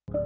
I'm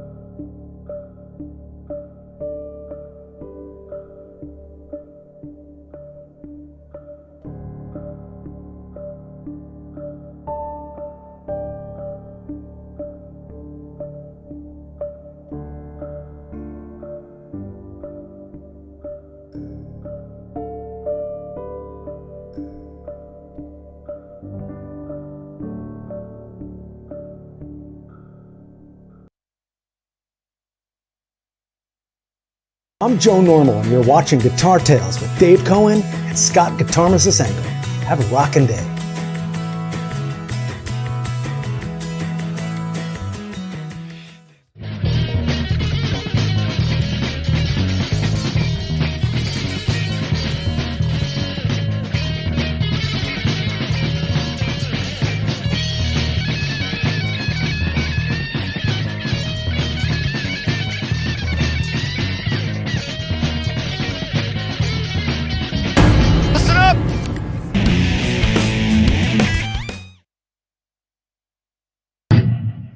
Joe Normal, and you're watching Guitar Tales with Dave Cohen and Scott Guitar Masisenko. Have a rockin' day.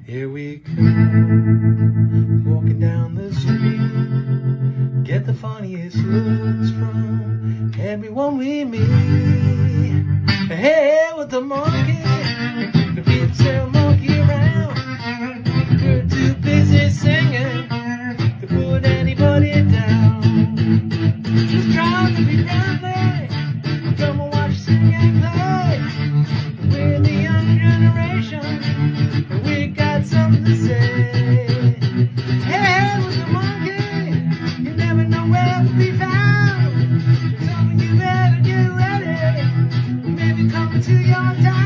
Here we come, walking down the street, get the funniest looks from everyone we meet. Hey, with the monkey, the people say a monkey around. We're too busy singing to put anybody down. Just proud to be friendly, come and watch sing and play. We're the young generation, we got something to say. Hey, with the monkey, you never know where to be found. So you better get ready, maybe come to your town.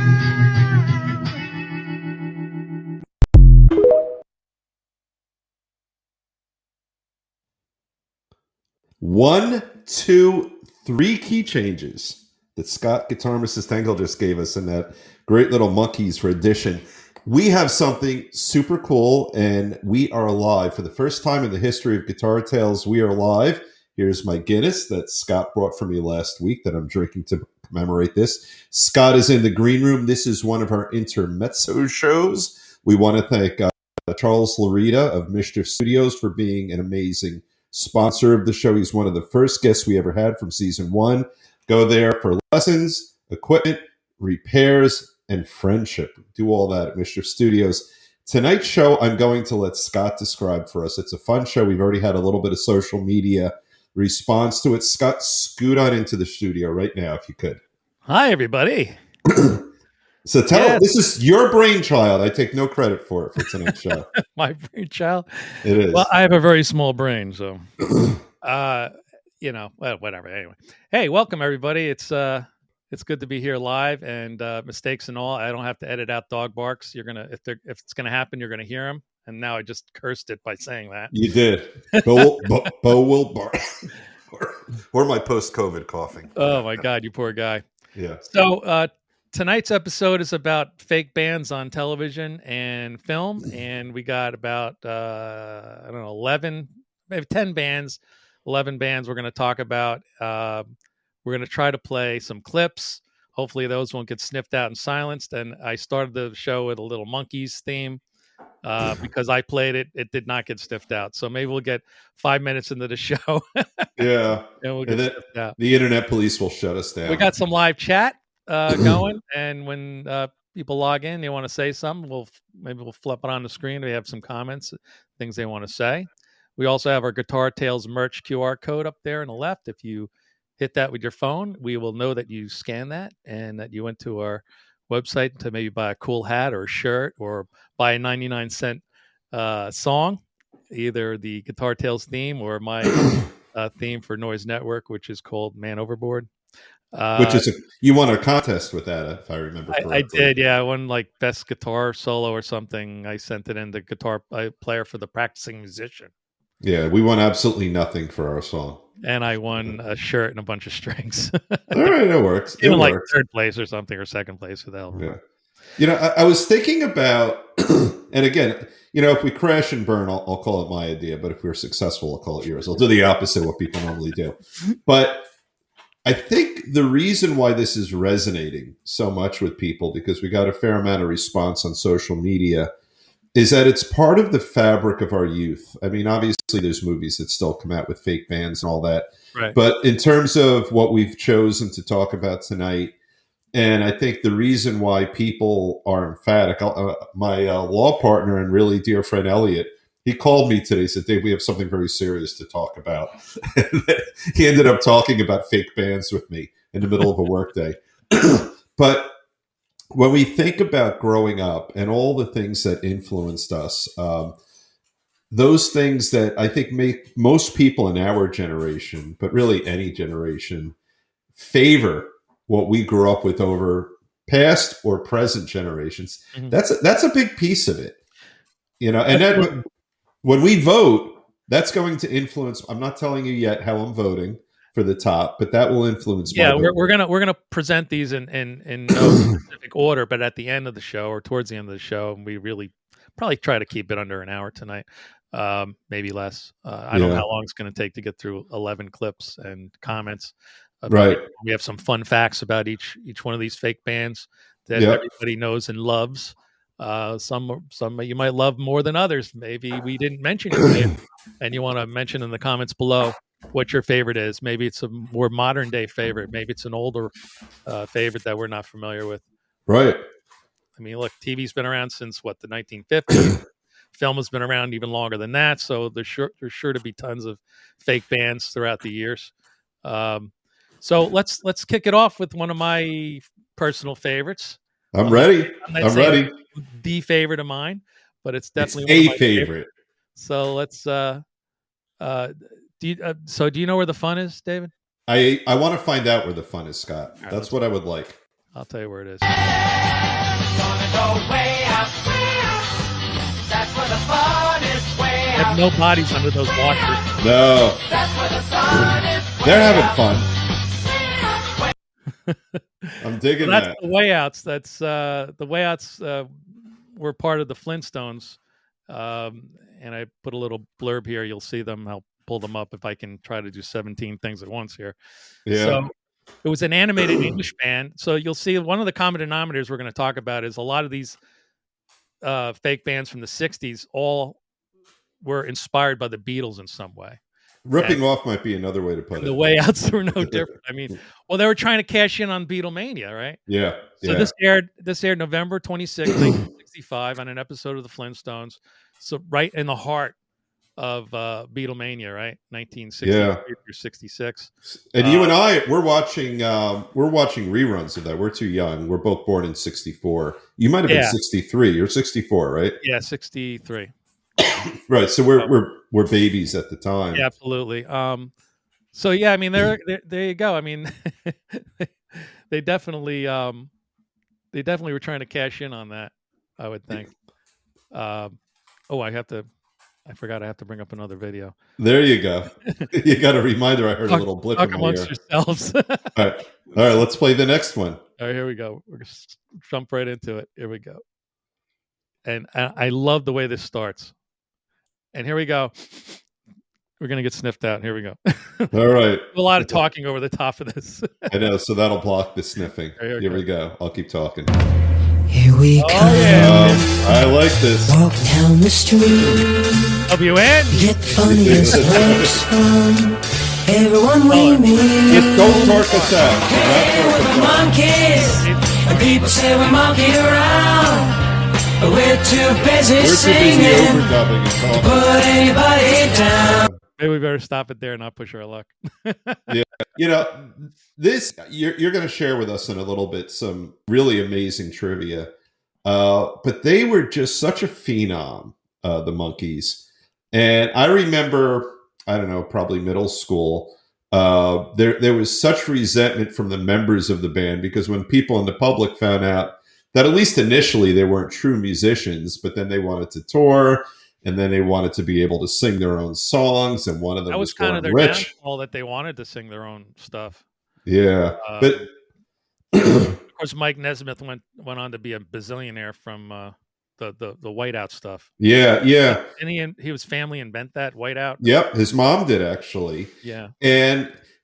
1, 2, 3 key changes that Scott Guitar Masisenko just gave us in that great little Monkeys for Edition. We have something super cool, and we are live. For the first time in the history of Guitar Tales, we are live. Here's my Guinness that Scott brought for me last week that I'm drinking to commemorate this. Scott is in the green room. This is one of our intermezzo shows. We want to thank Charles Larita of Mischief Studios for being an amazing sponsor of the show. He's one of the first guests we ever had from season 1. Go there for lessons, equipment, repairs, and friendship. Do all that at Mischief Studios. Tonight's show, I'm going to let Scott describe for us. It's a fun show. We've already had a little bit of social media response to it. Scott, scoot on into the studio right now, if you could. Hi, everybody. So this is your brainchild. I take no credit for it for tonight's show. My brainchild? It is. Well, I have a very small brain, so, whatever. Anyway. Hey, welcome, everybody. It's good to be here live, and mistakes and all. I don't have to edit out dog barks. You're going to, if it's going to happen, you're going to hear them. And now I just cursed it by saying that. You did. Bo will bark. or my post-COVID coughing. Oh, my God, you poor guy. Yeah. So, tonight's episode is about fake bands on television and film, and we got about 11, maybe 10 bands, 11 bands we're going to talk about. We're going to try to play some clips. Hopefully those won't get sniffed out and silenced. And I started the show with a little Monkeys theme because I played it. It did not get sniffed out. So maybe we'll get 5 minutes into the show. Yeah. And we'll get sniffed out. The internet police will shut us down. We got some live chat going, and when people log in, they want to say something, we'll flip it on the screen. We have some comments, things they want to say. We also have our Guitar Tales merch QR code up there on the left. If you hit that with your phone, we will know that you scanned that and that you went to our website to maybe buy a cool hat or a shirt or buy a 99-cent song, either the Guitar Tales theme or my theme for Noise Network, which is called Man Overboard. Which is you won a contest with that, if I remember correctly. I did, yeah. I won like best guitar solo or something. I sent it in the guitar player for the practicing musician. Yeah, we won absolutely nothing for our song. And I won a shirt and a bunch of strings. All right, it works. Even like third place or something, or second place. Who the hell? Yeah. You know, I was thinking about, and again, you know, if we crash and burn, I'll call it my idea. But if we're successful, I'll call it yours. I'll do the opposite of what people normally do. But I think the reason why this is resonating so much with people, because we got a fair amount of response on social media, is that it's part of the fabric of our youth. I mean, obviously, there's movies that still come out with fake bands and all that. Right. But in terms of what we've chosen to talk about tonight, and I think the reason why people are emphatic, my law partner and really dear friend Elliot, he called me today, said, Dave, we have something very serious to talk about. He ended up talking about fake bands with me in the middle of a workday. But when we think about growing up and all the things that influenced us, those things that I think make most people in our generation, but really any generation, favor what we grew up with over past or present generations. Mhm. That's a big piece of it, you know. And then when we vote, that's going to influence. I'm not telling you yet how I'm voting for the top, but that will influence. Yeah, my vote. we're gonna present these in no specific order, but at the end of the show or towards the end of the show, and we really probably try to keep it under an hour tonight, maybe less. I don't know Yeah. how long it's going to take to get through 11 clips and comments. Right. We have some fun facts about each one of these fake bands that Yep. everybody knows and loves. Some you might love more than others. Maybe we didn't mention your favorite, and you want to mention in the comments below what your favorite is. Maybe it's a more modern day favorite. Maybe it's an older favorite that we're not familiar with. Right. I mean, look, TV's been around since what, the 1950s. Film has been around even longer than that. So there's sure to be tons of fake bands throughout the years. So let's kick it off with one of my personal favrites. I'm ready. not I'm saying ready. The favorite of mine, but it's It's definitely one of a my favorite. So let's. Do you know where the fun is, David? I want to find out where the fun is, Scott. right, That's let's- what I would like. I'll tell you where it is. Gonna go way out. That's where the fun is, way I have out. no bodies under those washers. No, That's where the sun is, way they're having out. fun. I'm digging That's that. the way outs. That's the way outs were part of the Flintstones. And I put a little blurb here. You'll see them. I'll pull them up if I can try to do 17 things at once here. Yeah. So it was an animated English band. So you'll see one of the common denominators we're going to talk about is a lot of these fake bands from the 60s all were inspired by the Beatles in some way. Ripping off might be another way to put The it. way outs were no different. I mean, well, they were trying to cash in on Beatlemania, right? Yeah. So Yeah. this aired November 26, 1965 on an episode of the Flintstones. So right in the heart of Beatlemania, right? 1963 through 66. And you and I, we're watching reruns of that. We're too young. We're both born in 64. You might have been Yeah. 63. You're 64, right? Yeah, 63. Right. So we're babies at the time. Yeah, absolutely. So yeah, I mean, there you go. I mean, they definitely were trying to cash in on that, I would think. I forgot I have to bring up another video. There you go. You got a reminder. I heard a little blip Talk in my amongst ear. yourselves. All right. Let's play the next one. All right, here we go. We're gonna jump right into it. Here we go. And I love the way this starts. And here we go. We're gonna get sniffed out. Here we go. All right. A lot of talking over the top of this. I know. So that'll block the sniffing. Here we Here go. we go. I'll keep talking. Here we Oh, come. yeah. I like this. Walk down the street. WN. Get the funniest looks from everyone we meet. Just don't torque us out. Do not Hey, torque we're the us out. monkeys. And people say we monkey around. But we're too busy We're too busy singing. overdubbing and talking. Put anybody down. Maybe we better stop it there and not push our luck. You know, this you're going to share with us in a little bit some really amazing trivia. But they were just such a phenom, the Monkees. And I remember, I don't know, probably middle school. There was such resentment from the members of the band because when people in the public found out that at least initially they weren't true musicians, but then they wanted to tour and then they wanted to be able to sing their own songs. And one of them That was was kind of Gordon their Rich. downfall, that they wanted to sing their own stuff. Yeah, but Of course, Mike Nesmith went on to be a bazillionaire from the whiteout stuff. yeah. And he was family invent that whiteout. Yep, his mom did actually. Yeah.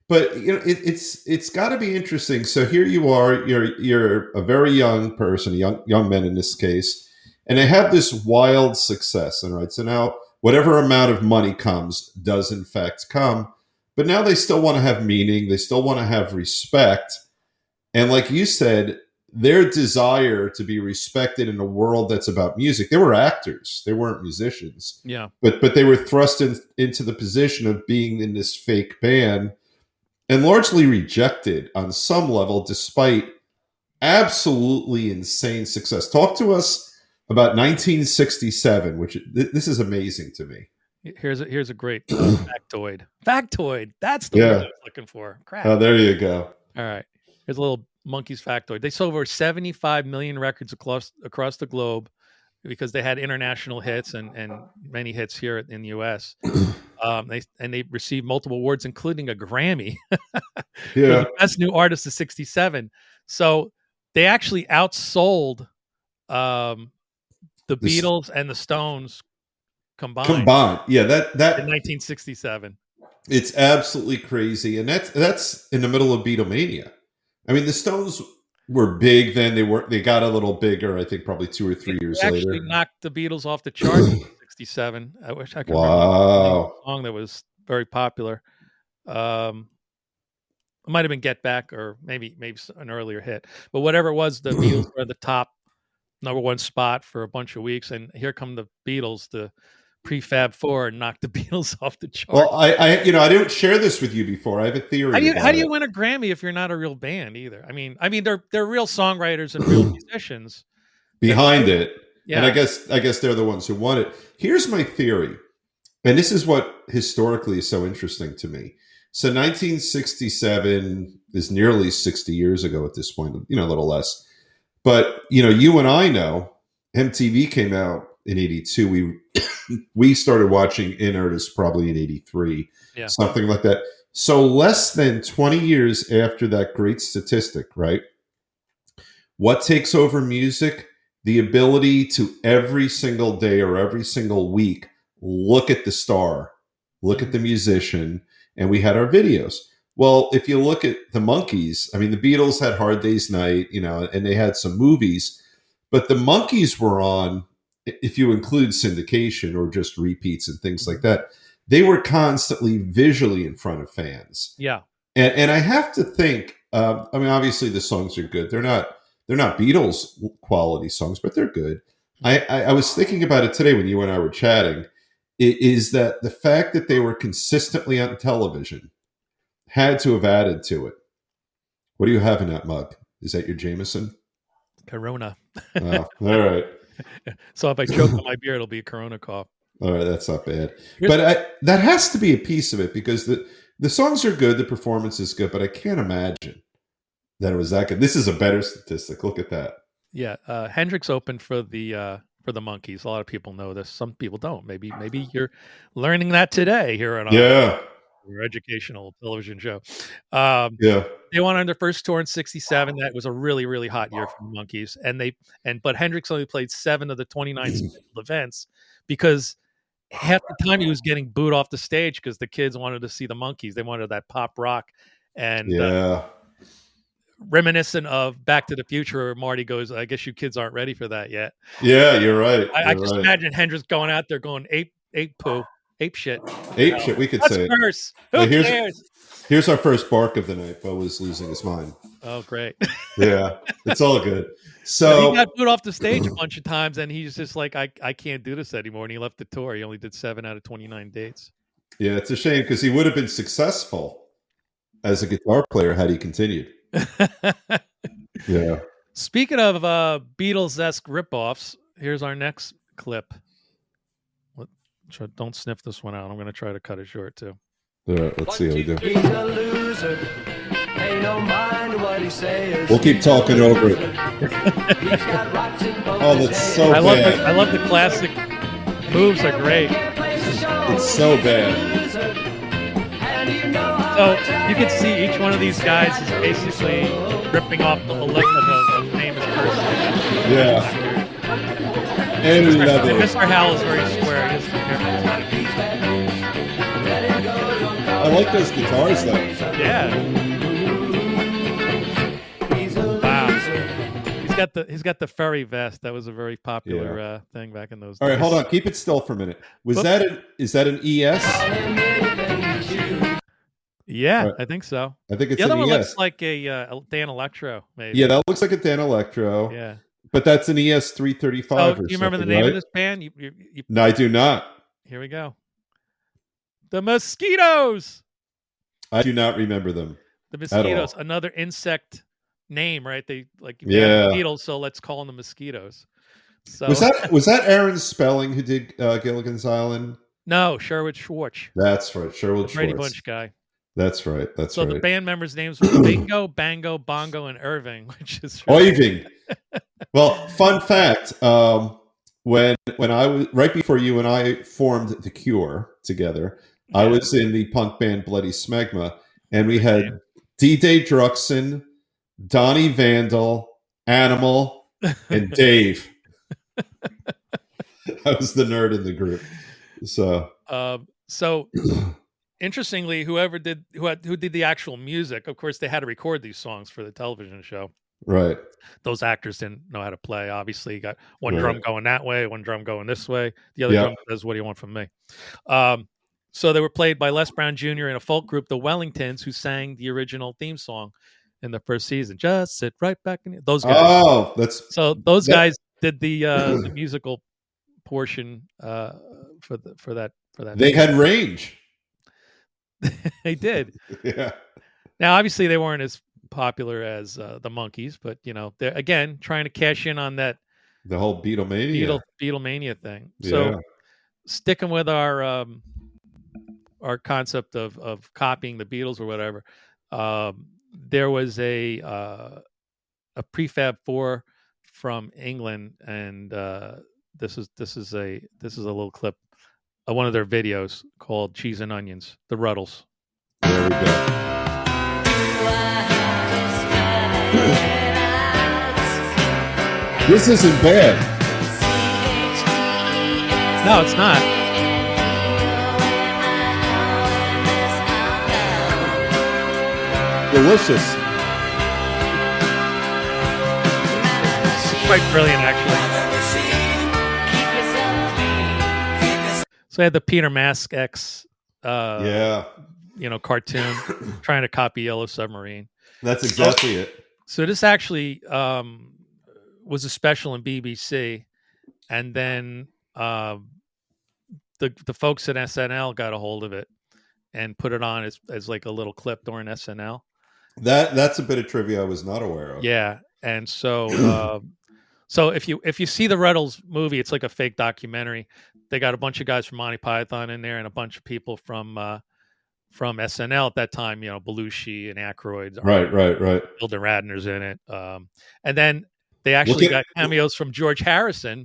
But you know, it's got to be interesting. So here you are, you're a very young person, young man in this case, And they have this wild success. And right, so now whatever amount of money comes does in fact come. But now they still want to have meaning. They still want to have respect. And like you said, their desire to be respected in a world that's about music. They were actors. They weren't musicians. Yeah. But they were thrust into the position of being in this fake band and largely rejected on some level, despite absolutely insane success. Talk to us about 1967, which this is amazing to me. Here's a great factoid. Factoid. That's the word I was looking for. Crap. Oh, there you go. All right. Here's a little Monkees factoid. They sold over 75 million records across the globe because they had international hits and many hits here in the U.S. They received multiple awards, including a Grammy for the best new artist of '67. So they actually outsold the Beatles and the Stones combined. Yeah, that in 1967. It's absolutely crazy, and that's in the middle of Beatlemania. I mean, the Stones were big then. They got a little bigger, I think, probably 2 or 3 years later. Actually knocked the Beatles off the chart in '67. I wish I could remember a song that was very popular. It might have been "Get Back" or maybe an earlier hit, but whatever it was, the Beatles were at the top #1 spot for a bunch of weeks, and here come the Beatles, the Prefab Four, and knocked the Beatles off the chart. Well, I didn't share this with you before. I have a theory. How do you win a Grammy if you're not a real band either? I mean, they're real songwriters and real musicians behind it. Yeah. And I guess they're the ones who won it. Here's my theory, and this is what historically is so interesting to me. So 1967 is nearly 60 years ago at this point, a little less. But you and I know MTV came out in '82. We started watching in earnest probably in '83, something like that. So less than 20 years after that great statistic, right? What takes over music? The ability to every single day or every single week look at the star, look at the musician, and we had our videos. Well, if you look at the Monkees, I mean, the Beatles had Hard Day's Night, and they had some movies, but the Monkees were on, if you include syndication or just repeats and things like that, they were constantly visually in front of fans. Yeah. And I have to think, obviously the songs are good. They're not Beatles quality songs, but they're good. I was thinking about it today when you and I were chatting, is that the fact that they were consistently on television had to have added to it. What do you have in that mug? Is that your Jameson? Corona. Oh, all right. So if I choke on my beer, it'll be a Corona cough. All right, that's not bad. But that has to be a piece of it because the songs are good, the performance is good, but I can't imagine that it was that good. This is a better statistic. Look at that. Yeah, Hendrix opened for the Monkees. A lot of people know this. Some people don't. Maybe you're learning that today here on our educational television show. They went on their first tour in '67. That was a really, really hot year for the Monkees. But Hendrix only played 7 of the 29 scheduled events because half the time he was getting booed off the stage because the kids wanted to see the Monkees. They wanted that pop rock. And reminiscent of Back to the Future, where Marty goes, I guess you kids aren't ready for that yet. Yeah, you're right. I just imagine Hendrix going out there going ape shit. Ape shit, we could say. Curse. Who cares? Here's our first bark of the night. Bo was losing his mind. Oh, great. Yeah, it's all good. So he got booed off the stage a bunch of times, and he's just like, I can't do this anymore. And he left the tour. He only did 7 out of 29 dates. Yeah, it's a shame because he would have been successful as a guitar player had he continued. Yeah. Speaking of Beatles-esque ripoffs, here's our next clip. Don't sniff this one out. I'm going to try to cut it short too. All right, let's see how we do. He's a loser. Ain't no mind what he says. We'll keep talking over it. Oh, that's so bad. I love the classic moves are great. It's so bad. So you can see each one of these guys is basically ripping off the look of a famous person. Yeah. And we love it. Mr. Howell is very square. I like those guitars though. Yeah. Wow. These got the furry vest. That was a very popular thing back in those days. All right, hold on. Keep it still for a minute. Is that an ES? Yeah, Right. I think so. I think it's The other an one ES. looks like a Dan Electro, maybe. Yeah, that looks like a Dan Electro. Yeah. But that's an ES 335 Oh, or do you remember the something, name right? of this band? You No, I do not. Here we go. The Mosquitoes. I do not remember them. The At all. Mosquitoes, another insect name, right? They have Yeah. the Beatles, so let's call them the Mosquitoes. So Was that Aaron Spelling who did Gilligan's Island? no, Sherwood Schwartz, That's right, Sherwood the Brady Schwartz. Bunch guy. That's right. That's So right. the band members' names were Bingo, Bango, Bongo, and Irving, which is really Oiving. Well, fun fact: when I was right before you and I formed the Cure together, I was in the punk band Bloody Smegma, and we had D-Day Druxon, Donnie Vandal, Animal, and Dave. I was the nerd in the group. So interestingly, who did the actual music, of course, they had to record these songs for the television show. Right. Those actors didn't know how to play. Obviously, you got one Right. drum going that way, one drum going this way. The other Yeah. drum says, "What do you want from me?" So they were played by Les Brown Jr. in a folk group, the Wellingtons, who sang the original theme song in the first season. Just sit right back in those guys. Oh, that's So those guys did the musical portion for that. they had range. They did. Yeah. Now, obviously, they weren't as popular as the Monkees, but they're again trying to cash in on that The whole Beatlemania. Beatlemania thing. Yeah. So, sticking with our concept of copying the Beatles or whatever, there was a prefab 4 from England, and this is a little clip of one of their videos called "Cheese and Onions," the Ruddles. There we go. This isn't bad. No, it's not. Delicious. Quite brilliant, actually. So I had the Peter Mask X, Yeah. cartoon trying to copy Yellow Submarine. That's exactly it. So this actually was a special in BBC, and then the folks at SNL got a hold of it and put it on as like a little clip during SNL. That's a bit of trivia I was not aware of. Yeah, and so so if you see the Ruddles movie, it's like a fake documentary. They got a bunch of guys from Monty Python in there and a bunch of people from SNL at that time. Belushi and Aykroyd. Right. Hilda Radner's in it, and then they actually got cameos from George Harrison,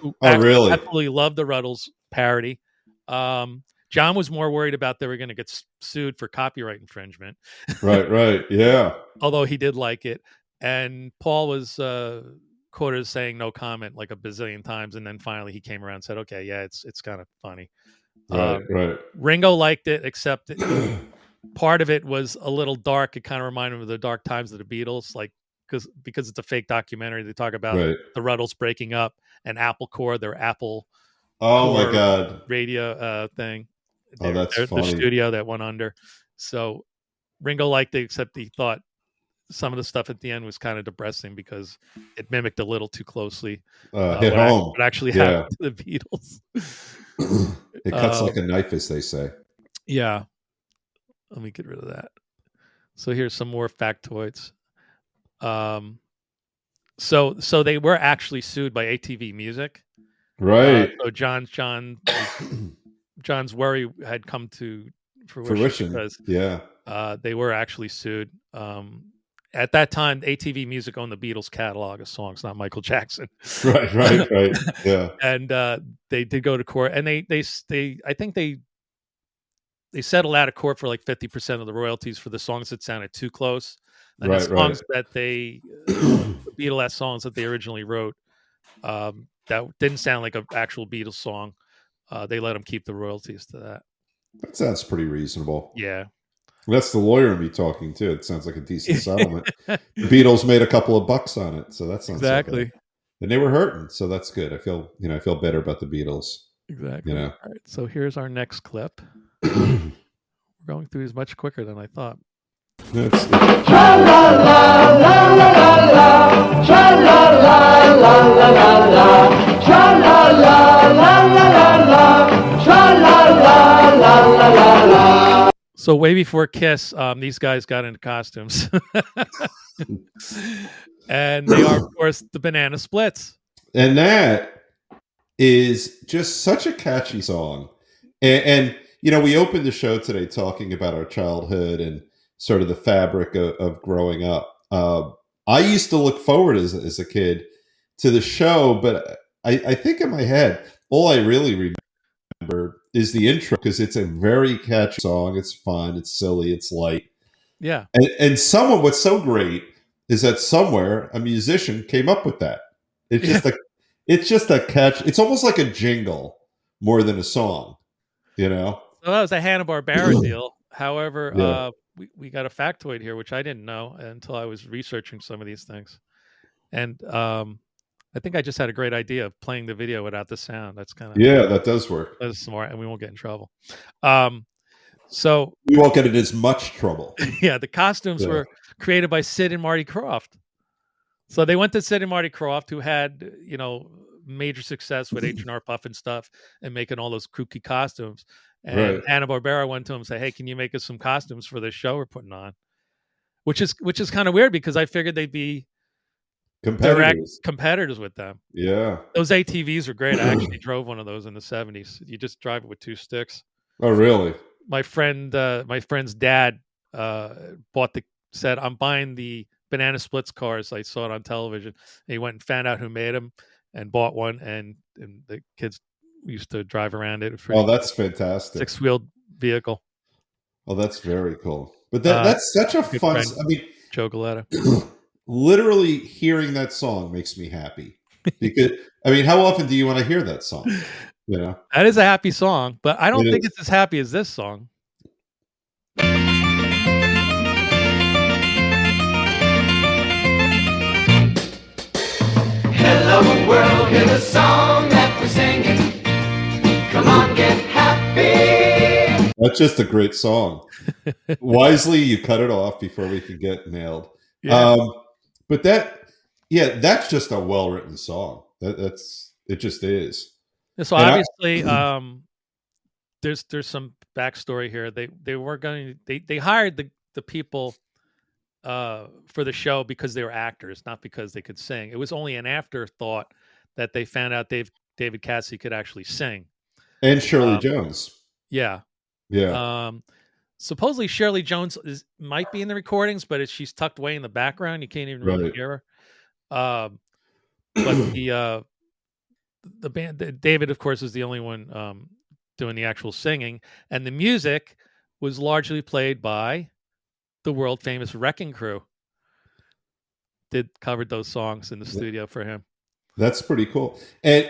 who really? absolutely loved the Ruddles parody. John was more worried about they were going to get sued for copyright infringement. Right. Yeah. Although he did like it. And Paul was quoted as saying no comment like a bazillion times. And then finally he came around and said, okay, yeah, it's kind of funny. Right. Ringo liked it, except part of it was a little dark. It kind of reminded him of the dark times of the Beatles, like because it's a fake documentary. They talk about the Ruddles breaking up and Apple Corps, their Apple my God. radio thing. That's funny. The studio that went under. So Ringo liked it, except he thought some of the stuff at the end was kind of depressing because it mimicked a little too closely Hit home. what actually happened to the Beatles. It cuts like a knife, as they say. Yeah. Let me get rid of that. So here's some more factoids. So they were actually sued by ATV Music. Right. So John's worry had come to fruition because they were actually sued. At that time, ATV Music owned the Beatles catalog of songs, not Michael Jackson. Right. Yeah. And they did go to court, and they I think they settled out of court for like 50% of the royalties for the songs that sounded too close. And the songs that the Beatles songs that they originally wrote that didn't sound like an actual Beatles song. They let them keep the royalties to that. That sounds pretty reasonable. Yeah. That's the lawyer in me talking too. It sounds like a decent settlement. The Beatles made a couple of bucks on it, so that's not so Exactly. bad. And they were hurting, so that's good. I feel better about the Beatles. Exactly. You know. All right. So here's our next clip. We're going through these much quicker than I thought. That's- So way before Kiss, these guys got into costumes, and they are, of course, the Banana Splits. And that is just such a catchy song. And we opened the show today talking about our childhood and sort of the fabric of growing up. I used to look forward as a kid to the show, but I think in my head, all I really remember is the intro, because it's a very catchy song. It's fun, it's silly, it's light. Yeah. And what's so great is that somewhere a musician came up with that. It's just a catch. It's almost like a jingle more than a song, So that was a Hanna-Barbera deal. However, Yeah. we got a factoid here, which I didn't know until I was researching some of these things. And I think I just had a great idea of playing the video without the sound. That's kind of That does work. that's smart, and we won't get in trouble. So We won't get in as much trouble. yeah, the costumes were created by Sid and Marty Krofft. So they went to Sid and Marty Krofft, who had major success with H&R Puff and stuff, and making all those kooky costumes. And Right. Hanna-Barbera went to him and said, "Hey, can you make us some costumes for this show we're putting on?" Which is kind of weird, because I figured they'd be direct competitors with them. Yeah. Those ATVs are great. I actually drove one of those in the 70s. You just drive it with two sticks. Oh, really? My friend's dad said, "I'm buying the Banana Splits cars. I saw it on television." And he went and found out who made them and bought one, and the kids used to drive around it. Oh, that's fantastic. 6-wheeled vehicle. Oh, that's very cool. But that's such a fun. friend. I mean, Joe Galetta. literally hearing that song makes me happy. Because how often do you want to hear that song? That is a happy song, but I don't It think is. it's as happy as this song. Hello world, hear the song that we're singing. Come on, get happy. That's just a great song. Wisely, you cut it off before we could get nailed. Yeah. But that's just a well-written song. It just is. So And obviously, there's some backstory here. They were going. They hired the people for the show because they were actors, not because they could sing. It was only an afterthought that they found out David Cassidy could actually sing. And Shirley Jones. Yeah. Yeah. Supposedly Shirley Jones might be in the recordings, but she's tucked away in the background. You can't even really Right. hear her. But the band, David, of course, is the only one doing the actual singing, and the music was largely played by the world famous Wrecking Crew. Covered those songs in the studio for him. That's pretty cool. And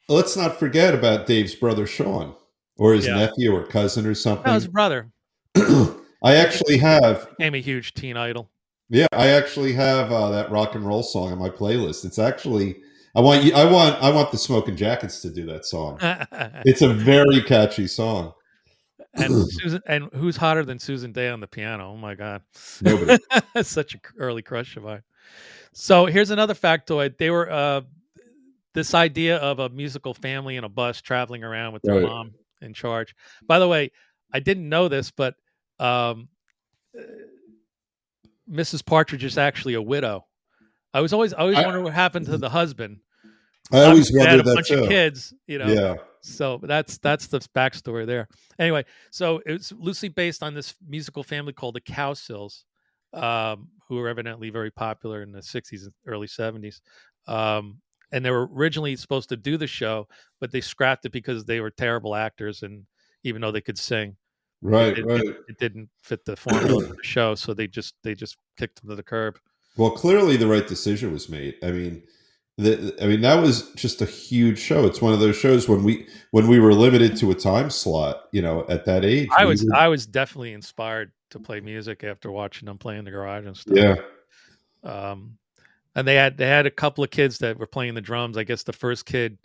let's not forget about Dave's brother Sean, or his nephew or cousin or something. That was his brother. I actually have. Became a huge teen idol. Yeah, I actually have that rock and roll song on my playlist. It's actually I want the Smoking Jackets to do that song. It's a very catchy song. And who's hotter than Susan Day on the piano? Oh my God, Nobody. Such an early crush of mine. So here's another factoid. They were this idea of a musical family in a bus traveling around with their Right. mom in charge. By the way, I didn't know this, but Mrs. Partridge is actually a widow. I always wonder what happened to the husband. I always Obviously, they had wondered a that bunch too. of kids, Yeah. So that's the backstory there. Anyway, so it's loosely based on this musical family called the Cowsills, who were evidently very popular in the 60s and early 70s. And they were originally supposed to do the show, but they scrapped it because they were terrible actors, and even though they could sing, Right. it didn't fit the formula for the show, so they just kicked them to the curb. Well, clearly the right decision was made. I mean, I mean, that was just a huge show. It's one of those shows when we were limited to a time slot. At that age, I was definitely inspired to play music after watching them play in the garage and stuff. Yeah. And they had a couple of kids that were playing the drums. I guess the first kid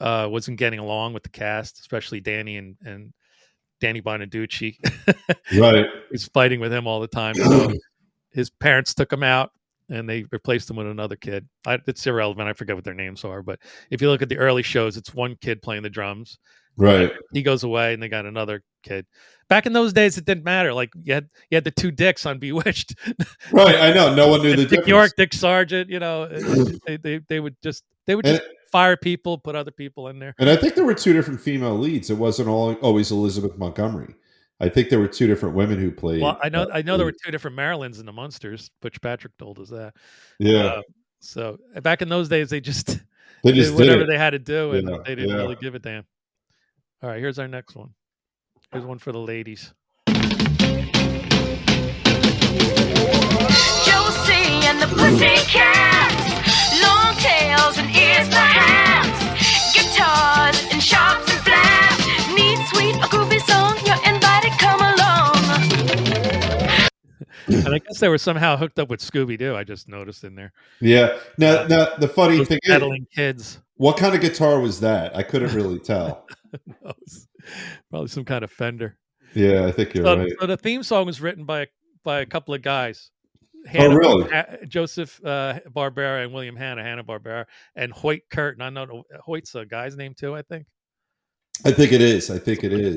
wasn't getting along with the cast, especially Danny and Danny Bonaducci. Right. He's fighting with him all the time. So his parents took him out and they replaced him with another kid. It's irrelevant. I forget what their names are. But if you look at the early shows, it's one kid playing the drums. Right. He goes away and they got another kid. Back in those days, it didn't matter. Like you had the two Dicks on Bewitched. Right. I know. No one knew the Dick difference. York, Dick Sargent, they would just fire people, put other people in there. And I think there were two different female leads. It wasn't always Elizabeth Montgomery. I think there were two different women who played. Well, I know there were two different Marilyns in the Munsters. Butch Patrick told us that. Yeah. So back in those days, they just did did whatever it. they had to do, and Yeah, they didn't yeah. really give a damn. All right, here's our next one. Here's one for the ladies. Josie and the Pussycats, long tails and ears perhaps, guitars and sharps and flats, neat, sweet, a groovy song, you're invited, come along. And I guess they were somehow hooked up with Scooby-Doo. I just noticed in there. Yeah. Now the funny Those thing is, meddling kids. what kind of guitar was that? I couldn't really tell. Probably some kind of Fender. Yeah, I think you're right. So the theme song was written by a couple of guys. Really? Joseph Barbera and William Hanna-Barbera, and Hoyt Curtin. I know Hoyt's a guy's name too, I think. I think it is.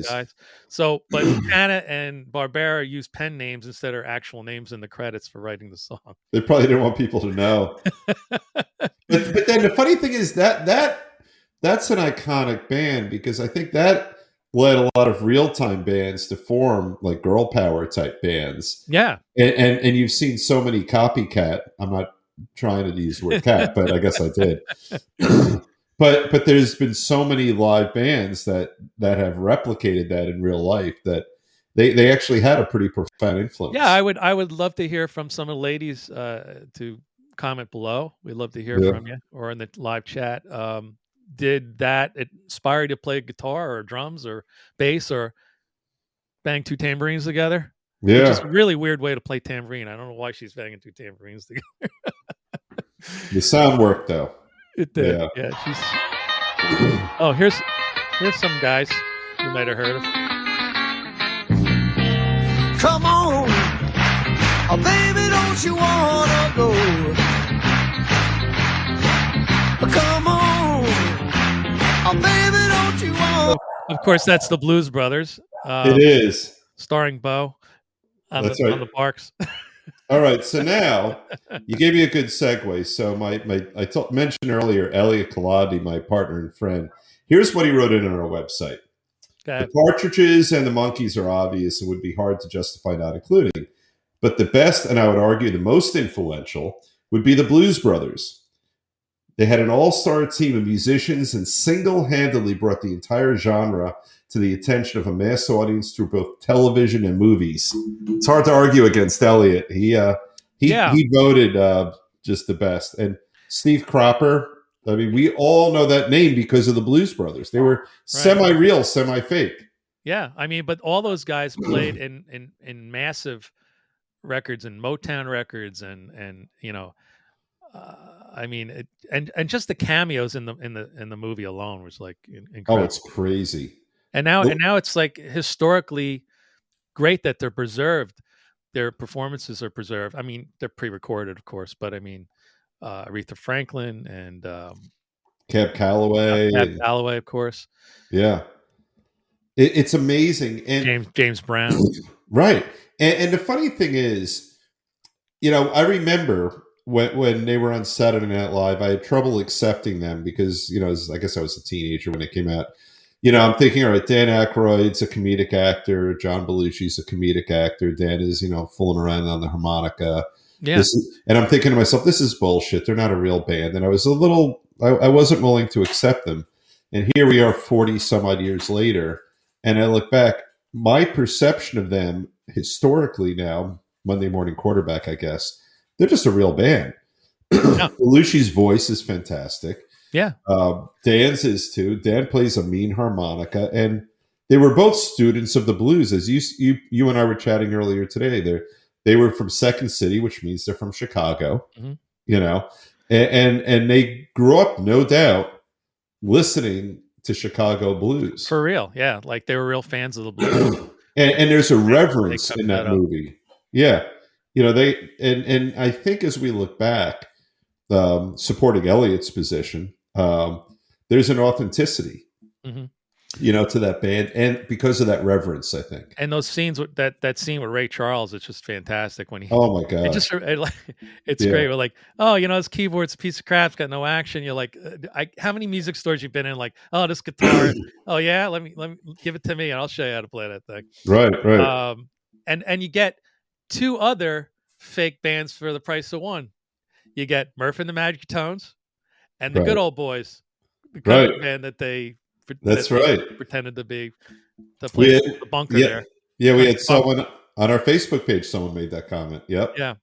Guys. So, but Hanna and Barbera used pen names instead of actual names in the credits for writing the song. They probably didn't want people to know. but then the funny thing is that's an iconic band, because I think that led a lot of real-time bands to form, like girl power type bands. Yeah. And you've seen so many copycat. I'm not trying to use the word cat, but I guess I did. But there's been so many live bands that have replicated that in real life that they actually had a pretty profound influence. Yeah, I would love to hear from some of the ladies to comment below. We'd love to hear from you, or in the live chat. Did that inspire you to play guitar or drums or bass or bang two tambourines together? Yeah. Which is a really weird way to play tambourine. I don't know why she's banging two tambourines together. The sound worked though. It did. Yeah. She's. Oh, here's some guys you might have heard of. Come on, oh baby, don't you wanna go? Come on, oh baby, don't you wanna? Of course, that's the Blues Brothers. It is. Starring Bo on That's right. on the Barks. All right, so now you gave me a good segue. So I mentioned earlier Elliot Colodny, my partner and friend. Here's what he wrote in on our website. Okay. The Partridges and the Monkees are obvious and would be hard to justify not including. But the best, and I would argue the most influential, would be the Blues Brothers. They had an all-star team of musicians and single-handedly brought the entire genre to the attention of a mass audience through both television and movies. It's hard to argue against Elliot. He voted just the best. And Steve Cropper, I mean, we all know that name because of the Blues Brothers. They were semi-real, semi-fake. Yeah, I mean, but all those guys played in massive records and Motown records, and you know, I mean, and just the cameos in the movie alone was like incredible. Oh, it's crazy. And now it's like historically great that they're preserved. Their performances are preserved. I mean, they're pre-recorded, of course, but I mean, Aretha Franklin and Cab Calloway. Cab Calloway, of course. Yeah, it's amazing. And James Brown, right? And the funny thing is, you know, I remember when they were on Saturday Night Live, I had trouble accepting them because, you know, I guess I was a teenager when it came out. You know, I'm thinking, all right, Dan Aykroyd's a comedic actor. John Belushi's a comedic actor. Dan is, you know, fooling around on the harmonica. yeah, And I'm thinking to myself, this is bullshit. They're not a real band. And I was I wasn't willing to accept them. And here we are 40 some odd years later. And I look back, my perception of them historically now, Monday Morning Quarterback, I guess, they're just a real band. Belushi's voice is fantastic. Yeah. Dan's is too. Dan plays a mean harmonica, and they were both students of the blues. As you and I were chatting earlier today, they were from Second City, which means they're from Chicago. Mhm. You know, and they grew up, no doubt, listening to Chicago blues. For real. Yeah. Like they were real fans of the blues. and there's a reverence kept in that that up. movie. Yeah, you know, they and I think as we look back, supporting Elliot's position, there's an authenticity, Mhm. you know, to that band, and because of that reverence, I think. And those scenes with that scene with Ray Charles, it's just fantastic when he. Oh my It god! just it's Yeah. great. We're like, oh, you know, this keyboard's a piece of crap, it's got no action. You're like, how many music stores you've been in? Like, oh, this guitar. Oh yeah, let me give it to me, and I'll show you how to play that thing. Right. And you get two other fake bands for the price of one. You get Murph and the Magic Tones, and the Right. Good Old Boys, the country Right. band that they That's that they right. pretended to be to We play had- the bunker yeah, there. yeah, we had Bunker. someone on our Facebook page. Someone made that comment. Yep. Yeah,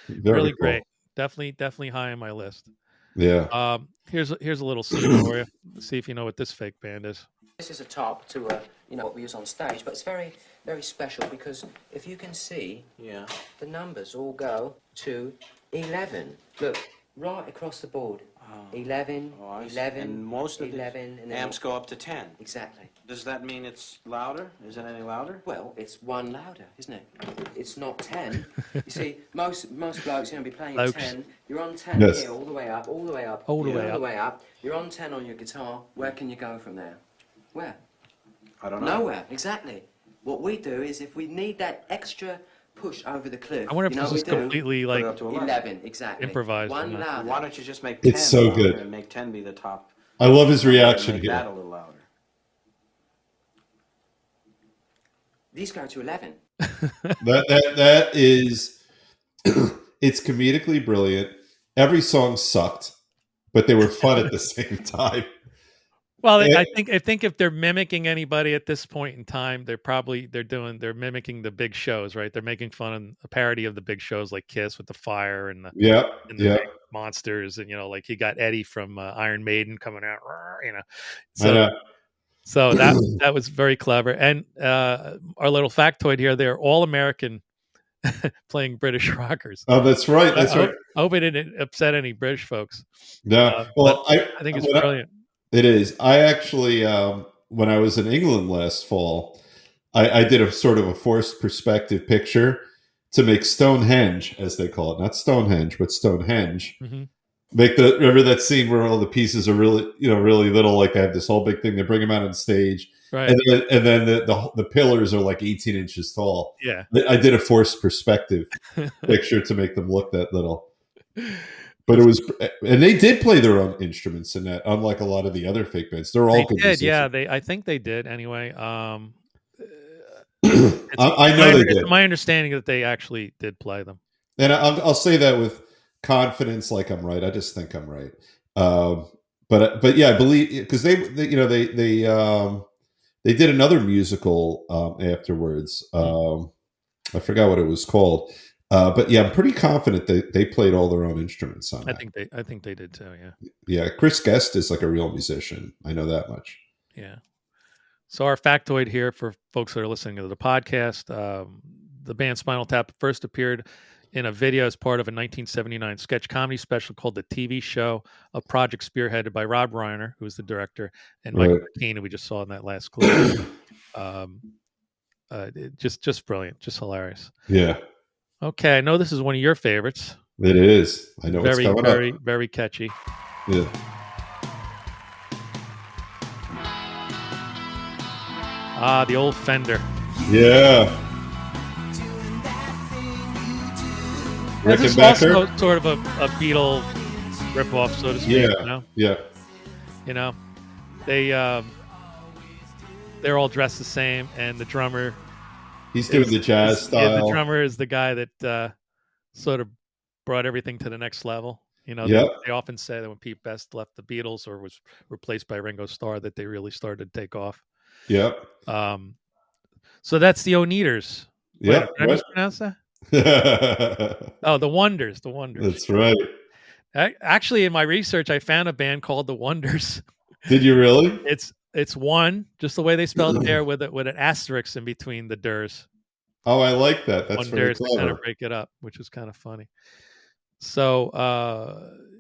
Very really cool. great. Definitely high on my list. Yeah. Here's a little scene for you. See if you know what this fake band is. This is a top to what we use on stage, but it's very, very special because if you can see, the numbers all go to 11. Look, right across the board. 11, Oh, I see. 11, And most of 11, and the then amps go up to 10. Exactly. Does that mean it's louder? Is it any louder? Well, it's one louder, isn't it? It's not 10. You see, most blokes are going to be playing Blokes. 10. You're on 10 Yes. here, all the way up, all the way up, All the all way the up. way up. You're on 10 on your guitar. Where can you go from there? Where? I don't know. Nowhere, exactly. What we do is if we need that extra push over the cliff, I wonder if you know this what is we do? completely Put like it up to 11. 11, exactly. improvised One on that. louder. Why don't you just make 10 It's so louder good. and make 10 be the top? I love his number and reaction make here. that a little louder. These go to 11. That is, it's comedically brilliant. Every song sucked, but they were fun at the same time. Well, Yeah. I think if they're mimicking anybody at this point in time, they're mimicking the big shows, right? They're making fun of a parody of the big shows like Kiss with the fire and the Yeah, and the yeah. big monsters, and you know, like you got Eddie from Iron Maiden coming out, you know. I know. So that was very clever. And our little factoid here: they're all American playing British rockers. Oh, that's right. That's right. I hope it didn't upset any British folks. No, well, I think it's brilliant. It is. I actually, when I was in England last fall, I did a sort of a forced perspective picture to make Stonehenge, as they call it, not Stonehenge, but Stonehenge. Mhm. Remember that scene where all the pieces are really, really little, like they have this whole big thing. They bring them out on stage, Right. and then the pillars are like 18 inches tall. Yeah. I did a forced perspective picture to make them look that little. But it was, and they did play their own instruments in that, unlike a lot of the other fake bands. They're all They good did, yeah. musicians. I think they did anyway. I know they did, It's my understanding that they actually did play them. and I'll say that with confidence, like I'm right. I just think I'm right. But yeah, I believe because they did another musical afterwards. I forgot what it was called. But yeah, I'm pretty confident they played all their own instruments on that. I think they did too. Yeah. Yeah, Chris Guest is like a real musician. I know that much. Yeah. So our factoid here for folks that are listening to the podcast, the band Spinal Tap first appeared in a video as part of a 1979 sketch comedy special called The TV Show, a project spearheaded by Rob Reiner, who was the director, and Michael Right. McKean, who we just saw in that last clip. Just brilliant, just hilarious. Yeah, Okay, I know this is one of your favorites. it is. I know Very, what's coming very, up. very catchy. Yeah. Ah, the old Fender. Yeah. This is Rickenbacker? also sort of a Beatle ripoff, so to speak. Yeah. Yeah. You know, they're all dressed the same, and the drummer He's doing the jazz Yeah, style. the drummer is the guy that sort of brought everything to the next level. You know, Yep. they often say that when Pete Best left the Beatles or was replaced by Ringo Starr, that they really started to take off. Yep. So that's the Oneaters. Wait, Yep. did I mispronounce that? Oh, the Wonders. The Wonders. That's right. Actually, in my research, I found a band called The Wonders. Did you really? It's one, just the way they spell it there, with an asterisk in between the ders. Oh, I like that. That's very Wonders to kind clever. of break it up, which is kind of funny. So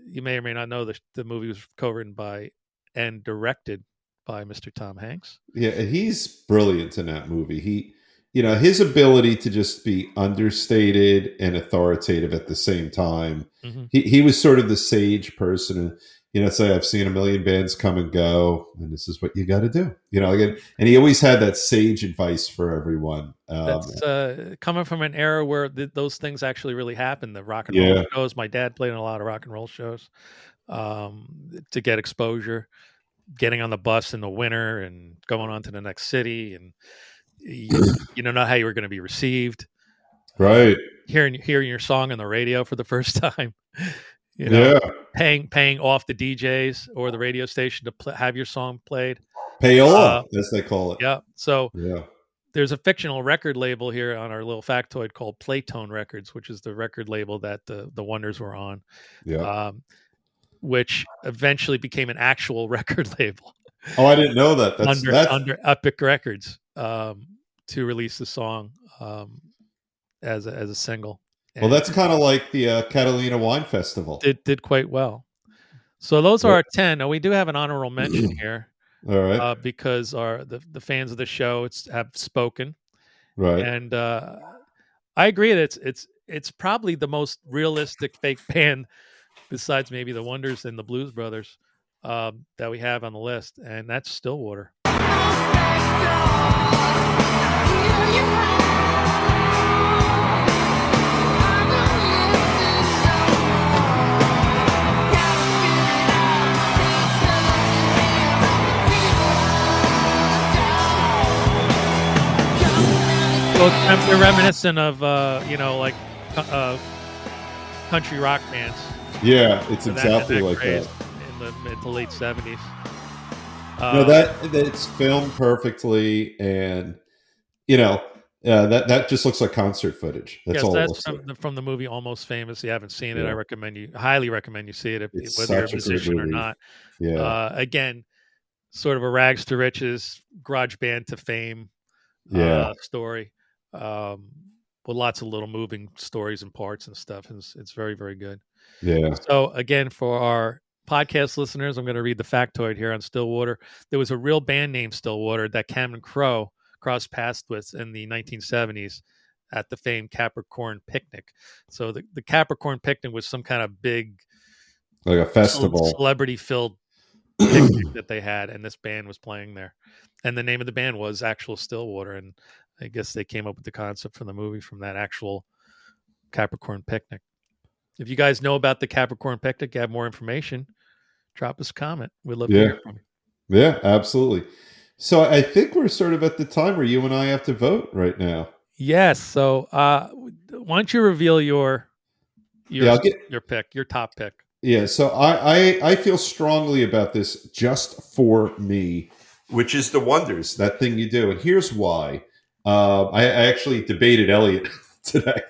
you may or may not know the movie was co-written by and directed by Mr. Tom Hanks. Yeah, and he's brilliant in that movie. His ability to just be understated and authoritative at the same time. Mhm. He was sort of the sage person, and say, I've seen a million bands come and go, and this is what you got to do. And he always had that sage advice for everyone. That's coming from an era where those things actually really happened. The rock and roll Yeah. shows. My dad played in a lot of rock and roll shows to get exposure, getting on the bus in the winter and going on to the next city, and you don't know how you were going to be received. Right. Hearing your song on the radio for the first time, Yeah. paying off the DJs or the radio station to have your song played. Payola, as they call it. Yeah. So Yeah. there's a fictional record label here on our little factoid called Playtone Records, which is the record label that the Wonders were on, Yeah. which eventually became an actual record label. Oh, I didn't know that. That's under Epic Records to release the song as a single. Well, that's kind of like the Catalina Wine Festival. Did quite well. So those are our 10. Now we do have an honorable mention here. All right. Because the fans of the show have spoken, Right. and I agree that it's probably the most realistic fake band, besides maybe the Wonders and the Blues Brothers, that we have on the list, and that's Stillwater. Well, they're reminiscent of like country rock bands. Yeah, it's That- exactly that like craze that. in the mid to late 70s. No, that's filmed perfectly, and that just looks like concert footage. That's Yes, all. It that's looks like. from the movie Almost Famous. If you haven't seen it, Yeah. I highly recommend you see it, It's whether you're a such a great musician or movie. not. Yeah. Again, sort of a rags to riches, garage band to fame Yeah. story, with lots of little moving stories and parts and stuff. It's very, very good. Yeah. So again, for our podcast listeners, I'm going to read the factoid here on Stillwater. There was a real band named Stillwater that Cameron Crowe crossed paths with in the 1970s at the famed Capricorn Picnic. So the Capricorn Picnic was some kind of big, Like a festival. celebrity-filled picnic that they had, and this band was playing there. And the name of the band was actual Stillwater, and I guess they came up with the concept for the movie from that actual Capricorn Picnic. If you guys know about the Capricorn Picnic, you have more information, drop us a comment. We'd love to hear from you. Yeah, absolutely. So I think we're sort of at the time where you and I have to vote right now. Yes. So why don't you reveal your pick, your top pick? Yeah, so I feel strongly about this just for me, which is the Wonders, that thing you do. And here's why. I actually debated Elliot today.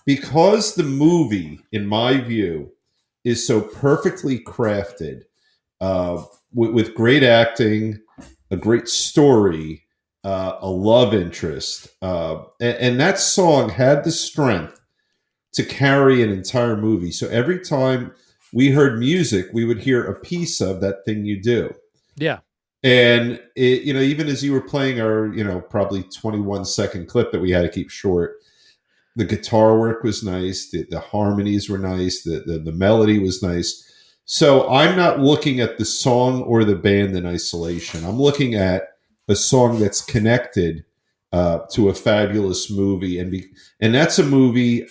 Because the movie, in my view, is so perfectly crafted, with great acting, a great story, a love interest. And that song had the strength to carry an entire movie. So every time we heard music, we would hear a piece of that thing you do. Yeah. And it, even as you were playing our, probably 21-second clip that we had to keep short, the guitar work was nice. The harmonies were nice. The melody was nice. So I'm not looking at the song or the band in isolation. I'm looking at a song that's connected to a fabulous movie. And that's a movie.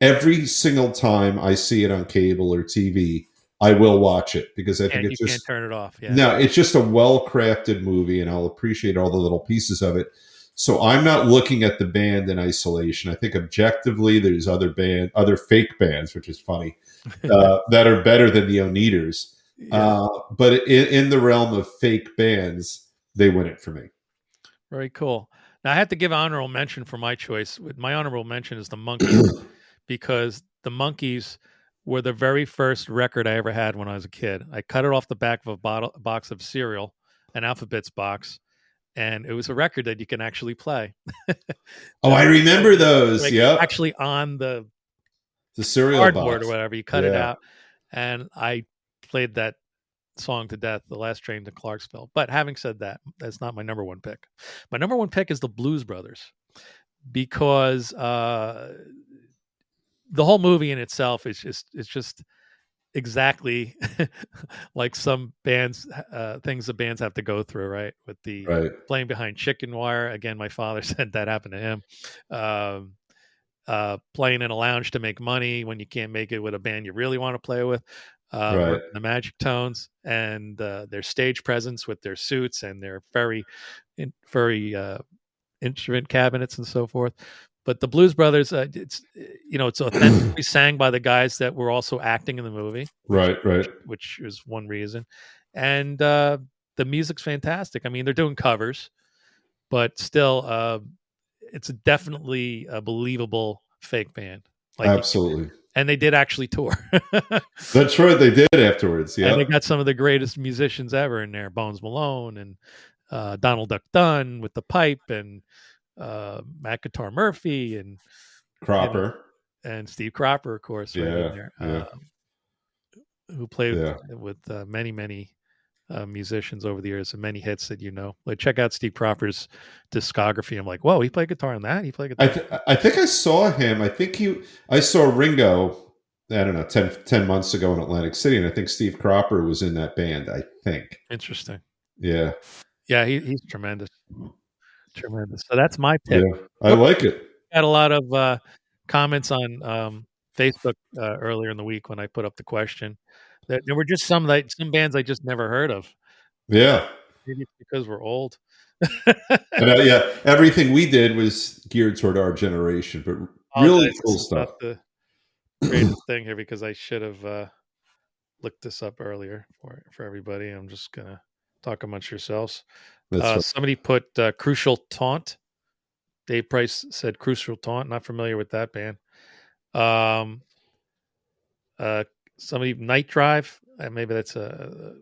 Every single time I see it on cable or TV, I will watch it because I think it's just, can't turn it off. Yeah. no, it's just a well-crafted movie, and I'll appreciate all the little pieces of it. So I'm not looking at the band in isolation. I think objectively, there's other fake bands, which is funny, that are better than the Oneaters. Yeah. But in the realm of fake bands, they win it for me. Very cool. Now I have to give honorable mention for my choice. My honorable mention is the Monkees, because the Monkees were the very first record I ever had when I was a kid. I cut it off the back of a box of cereal, an Alphabets box, and it was a record that you can actually play. Oh, I remember those. Like, Yep. actually on the cereal cardboard box. or whatever. You cut it Yeah. out, and I played that song to death, The Last Train to Clarksville. But having said that, that's not my number one pick. My number one pick is the Blues Brothers, because the whole movie in itself is just exactly like some bands, things the bands have to go through, right? With the Right. playing behind chicken wire. Again, my father said that happened to him. Playing in a lounge to make money when you can't make it with a band you really want to play with. Right. The Magic Tones, and their stage presence with their suits and their very instrument cabinets and so forth. But the Blues Brothers, it's authentically sang by the guys that were also acting in the movie, Right. which is one reason. And the music's fantastic. I mean, they're doing covers, but still, it's definitely a believable fake band. Absolutely. And they did actually tour. That's right. They did afterwards. Yeah. And they got some of the greatest musicians ever in there. Bones Malone and Donald Duck Dunn with the pipe, and Matt Guitar Murphy and Cropper. And Steve Cropper, of course, right in there, who played with many musicians over the years, and many hits that Like, check out Steve Cropper's discography. I'm like, whoa, he played guitar on that? He played guitar. I think I saw him. I saw Ringo, I don't know, 10 months ago in Atlantic City, and I think Steve Cropper was in that band, I think. Interesting. Yeah. Yeah, he's tremendous. Tremendous. So that's my pick. Yeah, I like it. Had a lot of comments on Facebook earlier in the week when I put up the question. There were just some bands I just never heard of. Yeah. Maybe it's because we're old. And, everything we did was geared toward our generation, but really cool stuff. The greatest thing here, because I should have looked this up earlier for everybody. I'm just gonna talk amongst yourselves. Right. Somebody put Crucial Taunt. Dave Price said Crucial Taunt. Not familiar with that band. Somebody Night Drive. Maybe that's a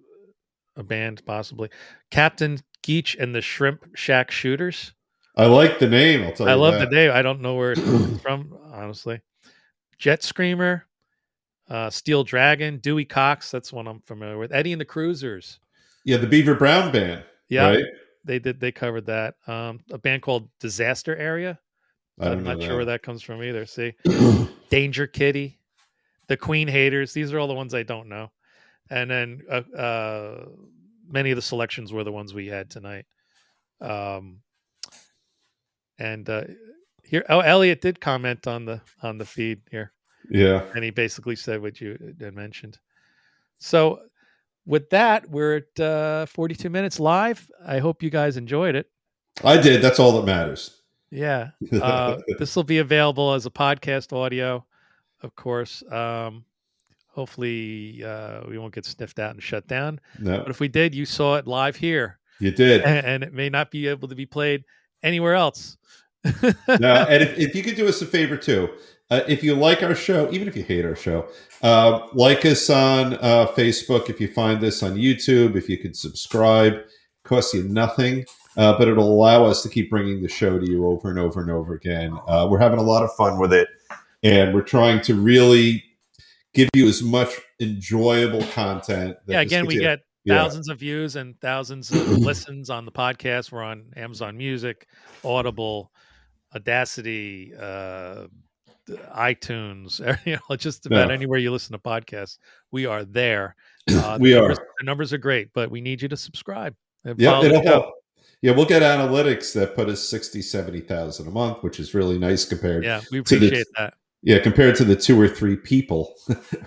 band, possibly. Captain Geach and the Shrimp Shack Shooters. I like the name. I'll tell you. I love the name. I don't know where it's from, honestly. Jet Screamer, Steel Dragon, Dewey Cox. That's one I'm familiar with. Eddie and the Cruisers. Yeah, the Beaver Brown Band. Yeah, right? They covered that. A band called Disaster Area. I'm not sure where that comes from either. See, Danger Kitty, the Queen Haters. These are all the ones I don't know. And then many of the selections were the ones we had tonight. Here, Elliot did comment on the feed here. Yeah, and he basically said what you had mentioned. So with that, we're at 42 minutes live. I hope you guys enjoyed it. I did. That's all that matters. Yeah. This will be available as a podcast audio, of course. Hopefully we won't get sniffed out and shut down. No. But if we did, you saw it live here. You did. And it may not be able to be played anywhere else. No, and if you could do us a favor too, if you like our show, even if you hate our show, like us on Facebook. If you find this on YouTube, if you could subscribe, costs you nothing, but it'll allow us to keep bringing the show to you over and over and over again. We're having a lot of fun with it, and we're trying to really give you as much enjoyable content. Again, we get thousands of views and thousands of listens on the podcast. We're on Amazon Music, Audible, Audacity, iTunes, just about anywhere you listen to podcasts. We are there. The numbers are great, but we need you to subscribe. Yeah, it'll help. Yeah, we'll get analytics that put us 60, 70,000 a month, which is really nice compared. Yeah, we appreciate that. Yeah, compared to the 2 or 3 people,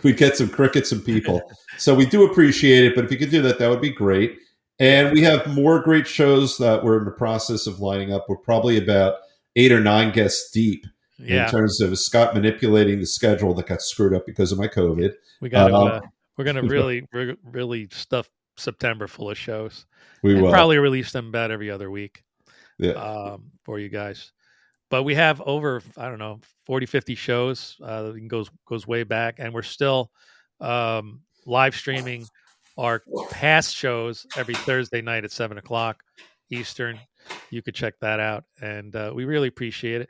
we get some crickets and people. So we do appreciate it. But if you could do that, that would be great. And we have more great shows that we're in the process of lining up. We're probably about 8 or 9 guests deep in terms of Scott manipulating the schedule that got screwed up because of my COVID. We got we're going to really stuff September full of shows. We will probably release them about every other week. Yeah. For you guys. but we have over, I don't know, 40, 50 shows. It goes way back, and we're still live streaming our past shows every Thursday night at 7:00 Eastern. You could check that out, and we really appreciate it.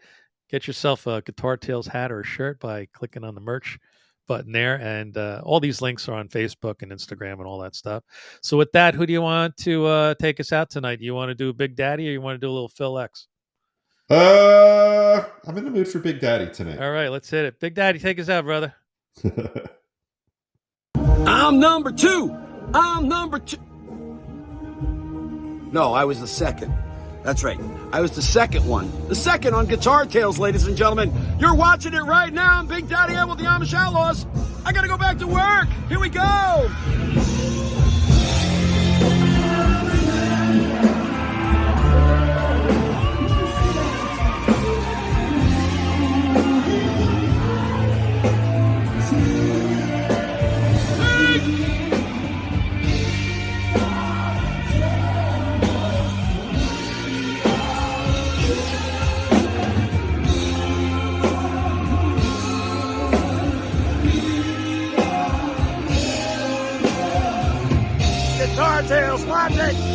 Get yourself a Guitar Tales hat or a shirt by clicking on the merch button there, and all these links are on Facebook and Instagram and all that stuff. So with that, who do you want to take us out tonight? Do you want to do Big Daddy, or you want to do a little Phil X? I'm in the mood for Big Daddy tonight. All right, let's hit it. Big Daddy, take us out, brother. I'm number two. No, I was the second. That's right. I was the second one. The second on Guitar Tales, ladies and gentlemen. You're watching it right now. I'm Big Daddy Ed with the Amish Outlaws. I gotta go back to work. Here we go. Guitar Tales, watch it!